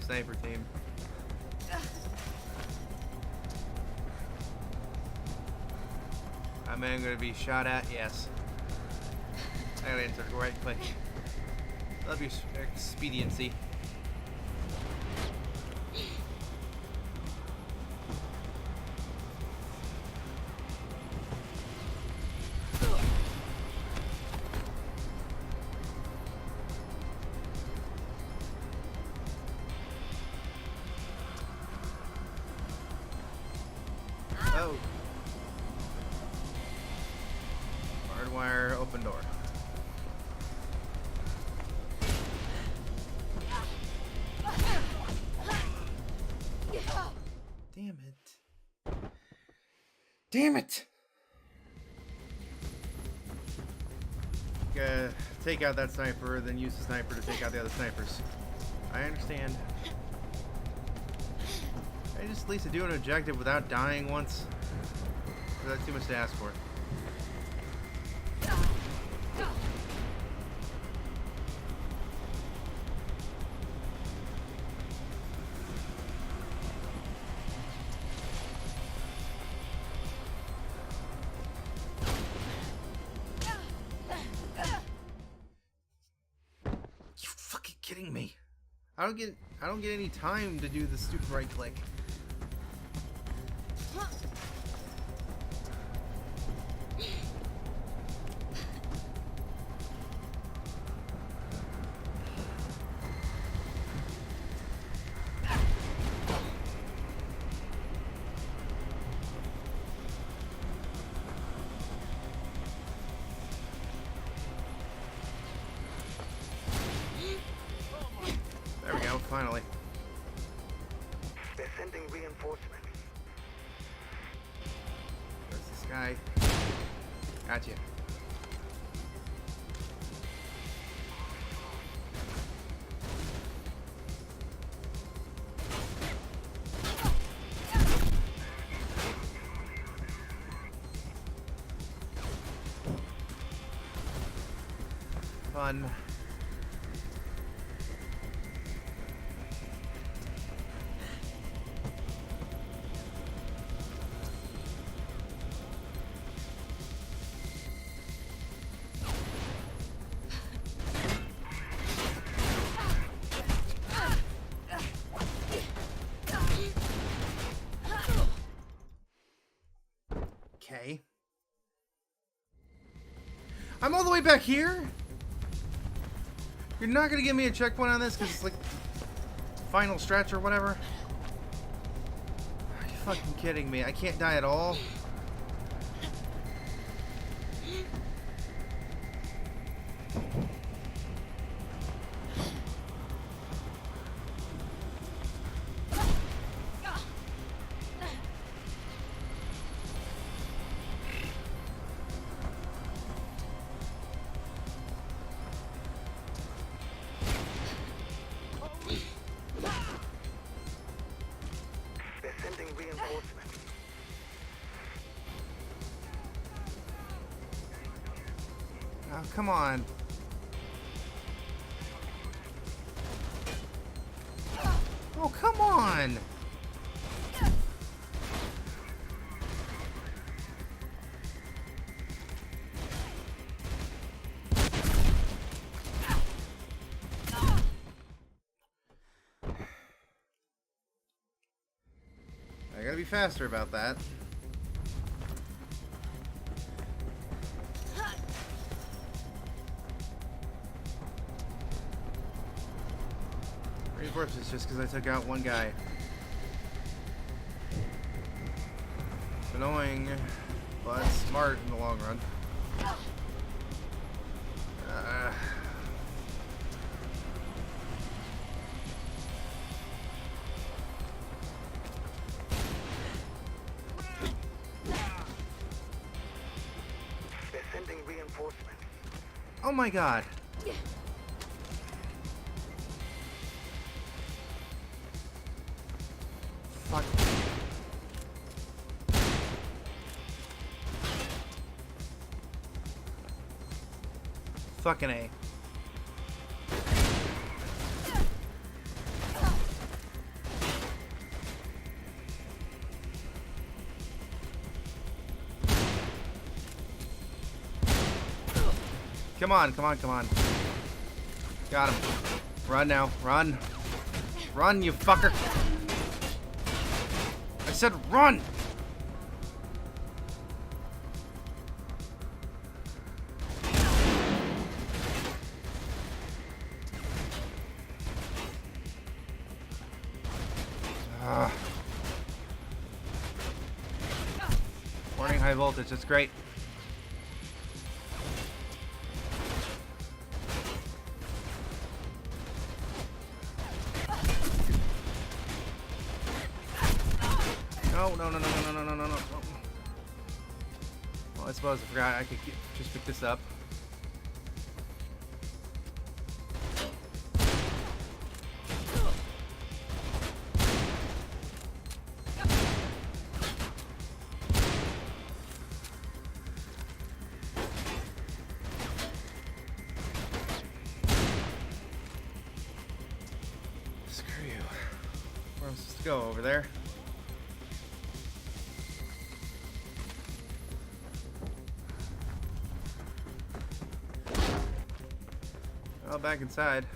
sniper team. Am I going to be shot at? Yes. I gotta enter right click. Love your expediency. Oh. Hardwire, open door. Damn it. Damn it! Take out that sniper, then use the sniper to take out the other snipers. I understand. I just at least do an objective without dying once. Or that's too much to ask for. You fucking kidding me? I don't get any time to do the stupid right click. There we go, finally. They're sending reinforcements. Where's this guy? Gotcha. Fun. Okay. I'm all the way back here? You're not gonna give me a checkpoint on this because it's like final stretch or whatever? Are you fucking kidding me? I can't die at all? They're sending reinforcements. Oh, come on. Oh, come on! I gotta be faster about that. Reinforcements just because I took out one guy. It's annoying, but smart in the long run. They're sending reinforcements. Oh my god. Fuck. Fucking A. Come on, come on, come on. Got him. Run now. Run. Run, you fucker. I said run! Warning, high voltage. That's great. No, no, no, no, no, no, no, no, no. Well, I suppose I forgot I could just pick this up. Screw you. Where am I supposed to go? Over there? Well, back inside.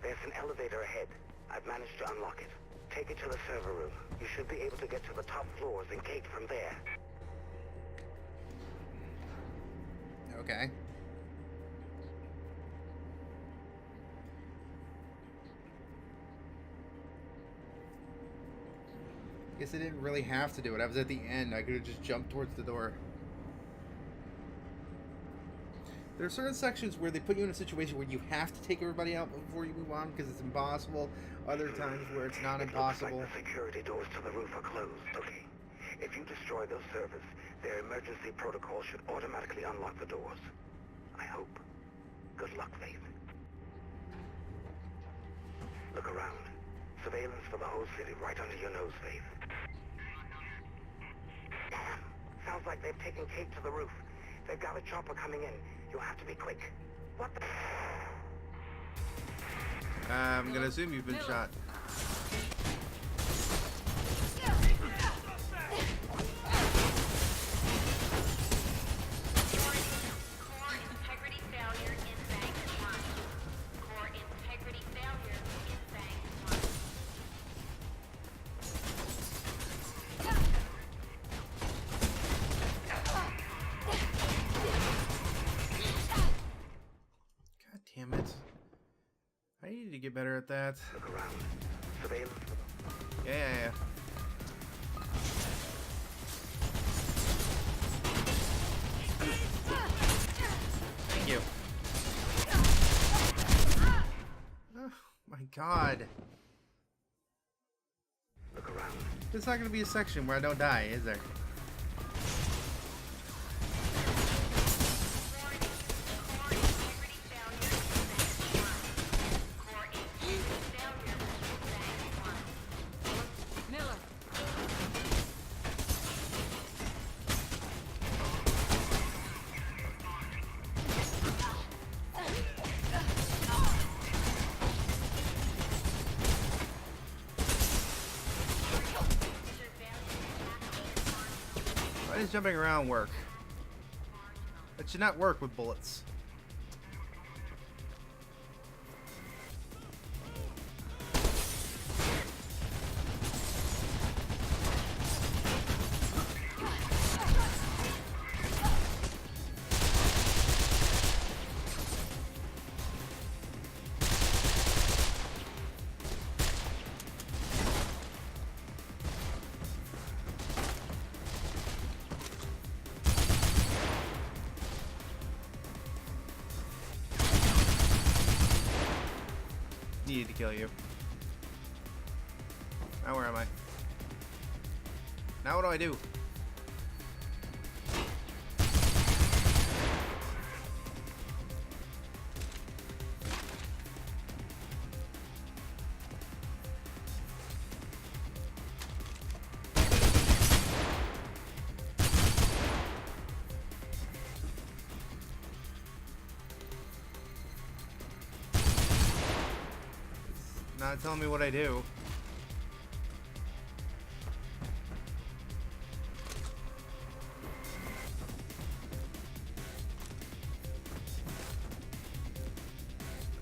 There's an elevator ahead. I've managed to unlock it. Take it to the server room. You should be able to get to the top floors and gate from there. Okay. Guess I didn't really have to do it. I was at the end. I could have just jumped towards the door. There are certain sections where they put you in a situation where you have to take everybody out before you move on because it's impossible. Other times where it's not impossible. Looks like the security doors to the roof are closed. Okay. If you destroy those servers, their emergency protocol should automatically unlock the doors. I hope. Good luck, Faith. Look around. Surveillance for the whole city right under your nose, Faith. Damn. Sounds like they've taken Kate to the roof. They've got a chopper coming in. You'll have to be quick. What the... I'm gonna assume you've been shot. Damn it. I need to get better at that. Look around. Surveillance. Yeah. Thank you. Oh my god. Look around. There's not gonna be a section where I don't die, is there? Why does jumping around work? That should not work with bullets. Needed to kill you. Now where am I? Now what do I do? Not telling me what I do.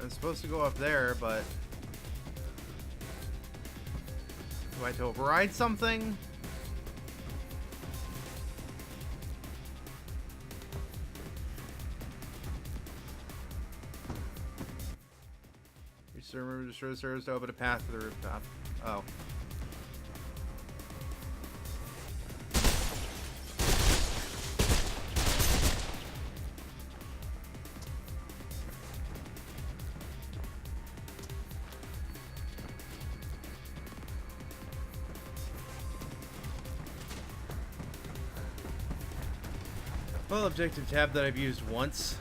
I'm supposed to go up there, but do I have to override something? Remember, destroy the servers to open a path to the rooftop. Oh. Well, objective tab that I've used once.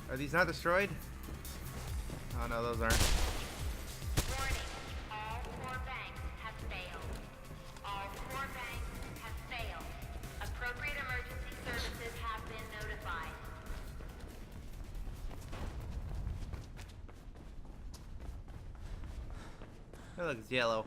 Are these not destroyed? Oh no, those aren't. Warning, all core banks have failed. All core banks have failed. Appropriate emergency services have been notified. Oh, look, it's yellow.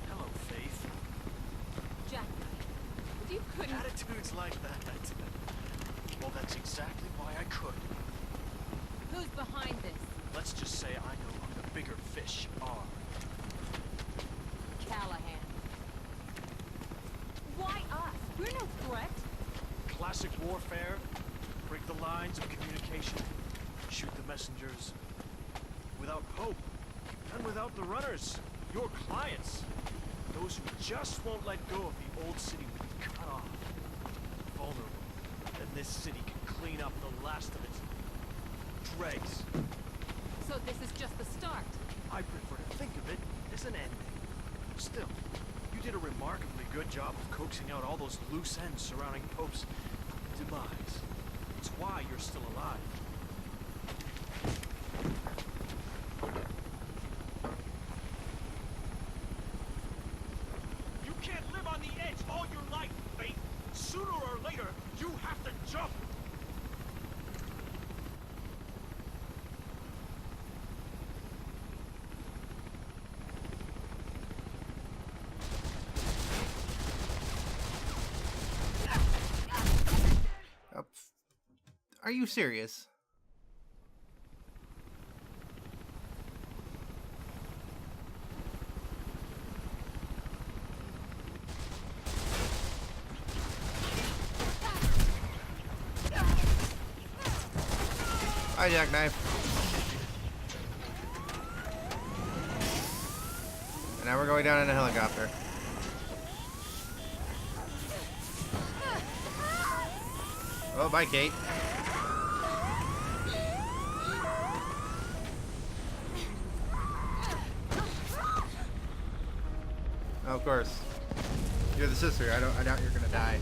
Hello, Faith. Jack, if you couldn't... Attitudes like that. Well, that's exactly why I could. Who's behind this? Let's just say I know who the bigger fish are. Callahan. Why us? We're no threat. Classic warfare. Break the lines of communication. Shoot the messengers. Without hope. And without the runners. Your clients. Those who just won't let go of the old city will be cut off. Vulnerable. Then this city can clean up the last of its dregs. So this is just the start. I prefer to think of it as an ending. Still, you did a remarkably good job of coaxing out all those loose ends surrounding Pope's demise. It's why you're still alive. You can't live on the edge all your life, Faith. Sooner or later, you have to jump. Are you serious? Hi, Jackknife. And now we're going down in a helicopter. Oh, bye, Kate. Oh, of course. You're the sister. I doubt you're gonna die.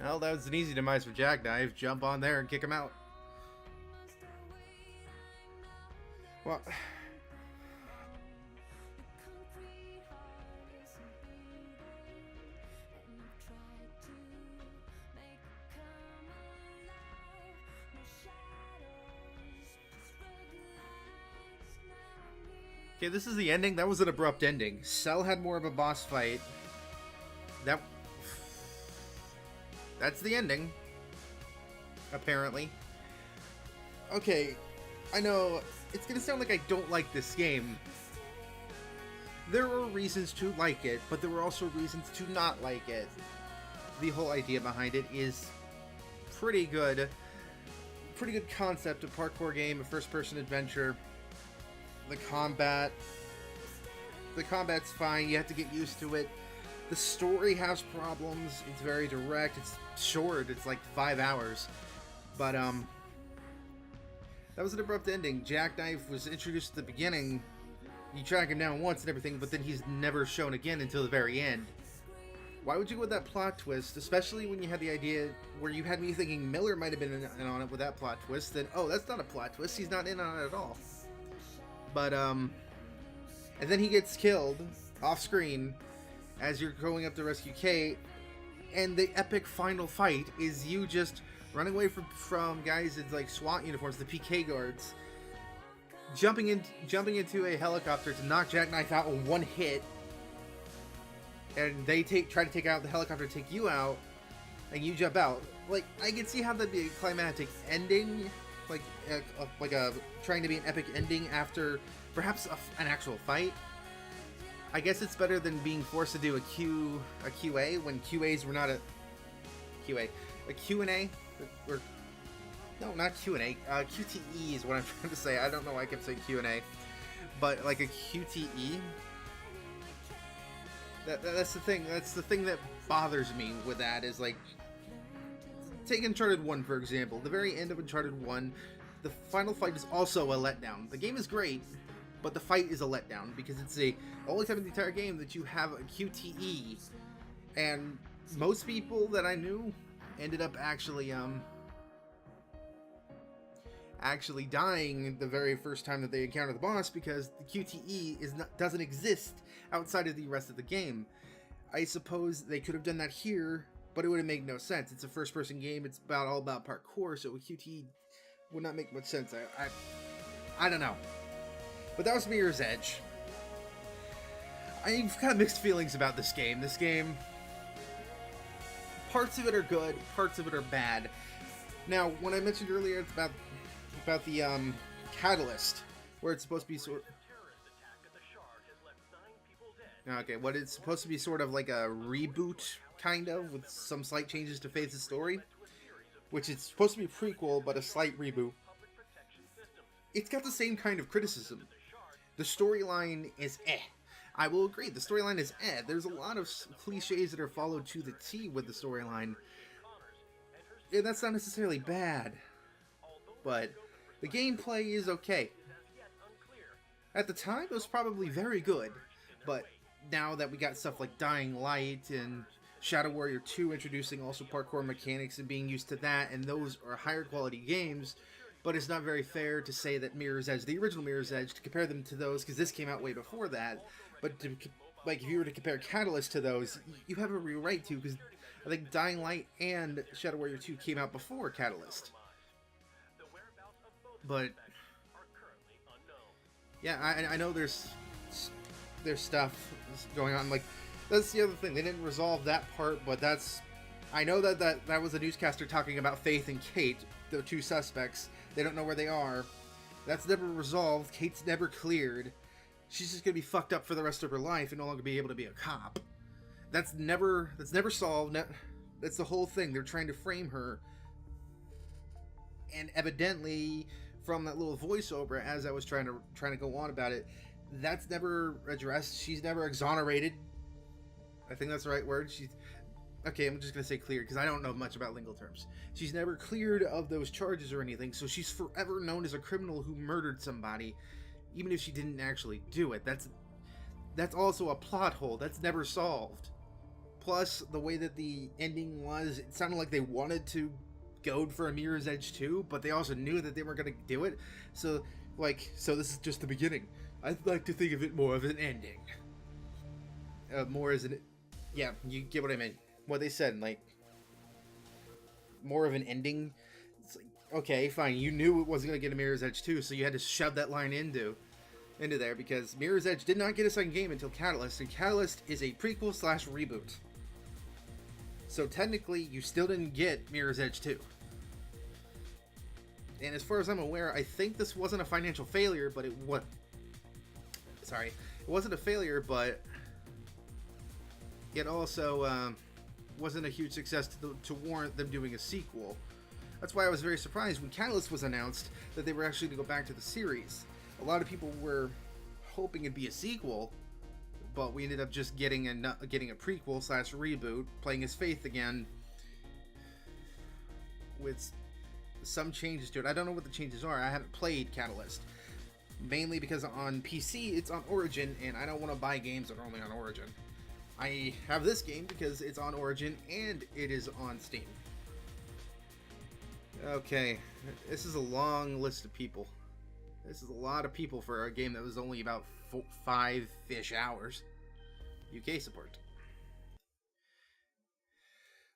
Well, that was an easy demise for Jackknife. Jump on there and kick him out. Well, okay, this is the ending. That was an abrupt ending. Cell had more of a boss fight. That's the ending. Apparently. Okay, I know it's gonna sound like I don't like this game, There were reasons to like it, but there were also reasons to not like it. The whole idea behind it is pretty good. Pretty good concept, a parkour game, a first-person adventure. The combat's fine, you have to get used to it. The story has problems, it's very direct, it's short, it's like 5 hours. But, that was an abrupt ending. Jackknife was introduced at the beginning. You track him down once and everything, but then he's never shown again until the very end. Why would you go with that plot twist, especially when you had the idea where you had me thinking Miller might have been in on it with that plot twist, then, oh, that's not a plot twist, he's not in on it at all. But, and then he gets killed off screen as you're going up to rescue Kate, and the epic final fight is you just running away from guys in like SWAT uniforms, the PK guards, jumping into a helicopter to knock Jackknife out in one hit, and they try to take out the helicopter, take you out, and you jump out. Like, I can see how that'd be a climactic ending, like a trying to be an epic ending after perhaps an actual fight. I guess it's better than being forced to do a QA when QAs were not a Q&A, or no, not Q&A, QTE is what I'm trying to say. I don't know why I kept saying Q&A, but like a QTE. That's the thing. That's the thing that bothers me with that is, like, take Uncharted 1 for example. The very end of Uncharted 1, the final fight is also a letdown. The game is great, but the fight is a letdown because it's the only time in the entire game that you have a QTE, and most people that I knew ended up actually dying the very first time that they encounter the boss because the QTE doesn't exist outside of the rest of the game. I suppose they could have done that here, but it would have made no sense. It's a first-person game. It's all about parkour, so a QTE would not make much sense. I don't know. But that was Mirror's Edge. I've got mixed feelings about this game. This game, parts of it are good, parts of it are bad. Now, when I mentioned earlier about the catalyst, where it's supposed to be okay, what it's supposed to be sort of like a reboot, kind of, with some slight changes to Faith's story, which is supposed to be a prequel, but a slight reboot. It's got the same kind of criticism. The storyline is eh. I will agree, the storyline is eh. There's a lot of cliches that are followed to the T with the storyline. And that's not necessarily bad, but the gameplay is okay. At the time, it was probably very good, but now that we got stuff like Dying Light and Shadow Warrior 2 introducing also parkour mechanics and being used to that, and those are higher quality games, but it's not very fair to say that Mirror's Edge, the original Mirror's Edge, to compare them to those, because this came out way before that, but like if you were to compare Catalyst to those, you have a real right to, because I think Dying Light and Shadow Warrior 2 came out before Catalyst. But yeah, I know there's stuff going on. Like, that's the other thing. They didn't resolve that part, but I know that was a newscaster talking about Faith and Kate, the two suspects. They don't know where they are. That's never resolved. Kate's never cleared. She's just gonna be fucked up for the rest of her life and no longer be able to be a cop. That's never solved. That's the whole thing. They're trying to frame her, and evidently, from that little voiceover, as I was trying to go on about it, that's never addressed. She's never exonerated. I think that's the right word. Okay, I'm just gonna say cleared because I don't know much about legal terms. She's never cleared of those charges or anything, so she's forever known as a criminal who murdered somebody, even if she didn't actually do it. That's also a plot hole. That's never solved. Plus, the way that the ending was, it sounded like they wanted to go for a Mirror's Edge 2, but they also knew that they weren't going to do it. So this is just the beginning. I'd like to think of it more of an ending. More as an... Yeah, you get what I mean. What they said, like, more of an ending. It's like, okay, fine, you knew it wasn't going to get a Mirror's Edge 2, so you had to shove that line into there, because Mirror's Edge did not get a second game until Catalyst, and Catalyst is a prequel/reboot. So technically, you still didn't get Mirror's Edge 2. And as far as I'm aware, I think this wasn't a financial failure, but it was... Sorry. It wasn't a failure, but it also wasn't a huge success to warrant them doing a sequel. That's why I was very surprised when Catalyst was announced that they were actually going to go back to the series. A lot of people were hoping it'd be a sequel, but we ended up just getting a prequel / reboot, playing as Faith again, with some changes to it. I don't know what the changes are. I haven't played Catalyst, mainly because on PC it's on Origin, and I don't want to buy games that are only on Origin. I have this game because it's on Origin and it is on Steam. Okay, this is a long list of people. This is a lot of people for a game that was only about 5-ish hours. UK support.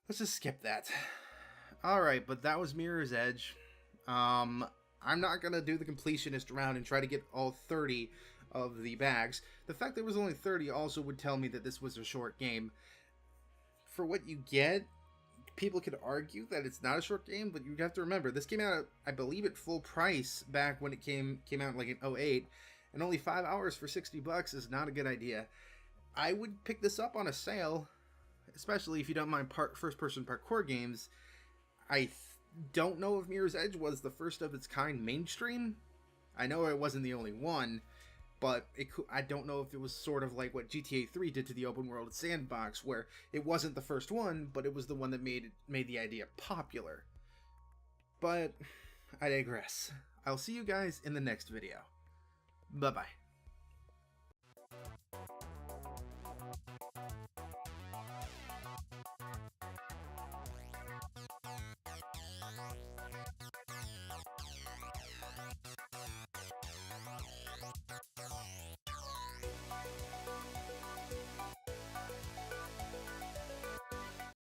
Let's just skip that. Alright, but that was Mirror's Edge. I'm not going to do the completionist round and try to get all 30 of the bags. The fact there was only 30 also would tell me that this was a short game. For what you get, people could argue that it's not a short game, but you have to remember, this came out, I believe, at full price back when it came out like in 08, and only 5 hours for $60 is not a good idea. I would pick this up on a sale, especially if you don't mind first-person parkour games. I don't know if Mirror's Edge was the first of its kind mainstream. I know it wasn't the only one, but I don't know if it was sort of like what GTA 3 did to the open world sandbox, where it wasn't the first one, but it was the one that made the idea popular. But I digress. I'll see you guys in the next video. Bye-bye.